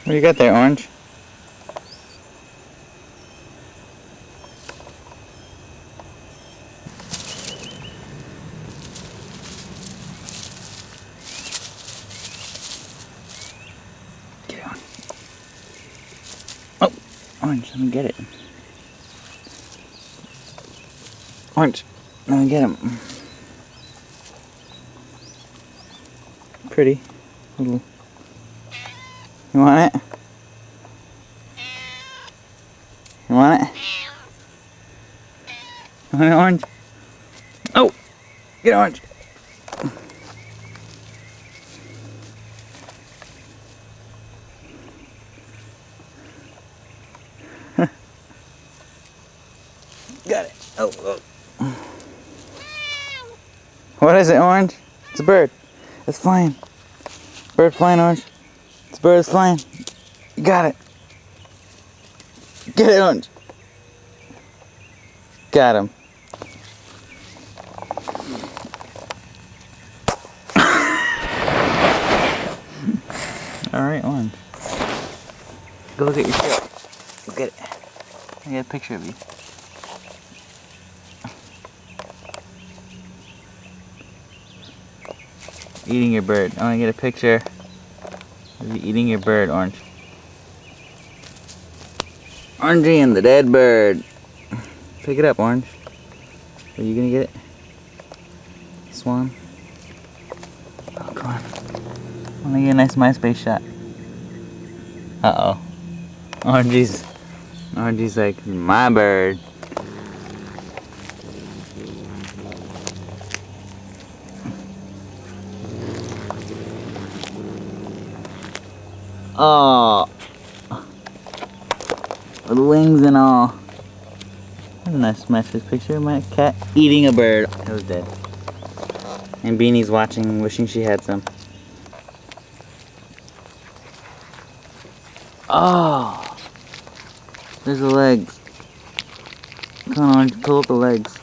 What do you got there, Orange? Get it on. Oh, Orange, let me get it. Orange, let me get him. Pretty. Little. You want it? You want it? You want it, Orange? Oh! Get Orange! Got it. Oh, oh. What is it, Orange? It's a bird. It's flying. Bird flying, Orange. It's a bird is flying. You got it. Get it, Orange. Got him. Alright, Orange. Go look at your tail. Look at it. I got a picture of you. Eating your bird. I want to get a picture of you eating your bird, Orange. Orangey and the dead bird. Pick it up, Orange. Are you gonna get it? Swan? Oh, come on. I want to get a nice MySpace shot. Uh-oh. Orangey's like, my bird. Oh, with wings and all. That's a nice MySpace picture of my cat eating a bird. It was dead. And Beanie's watching, wishing she had some. Oh, there's the legs. Come on, pull up the legs.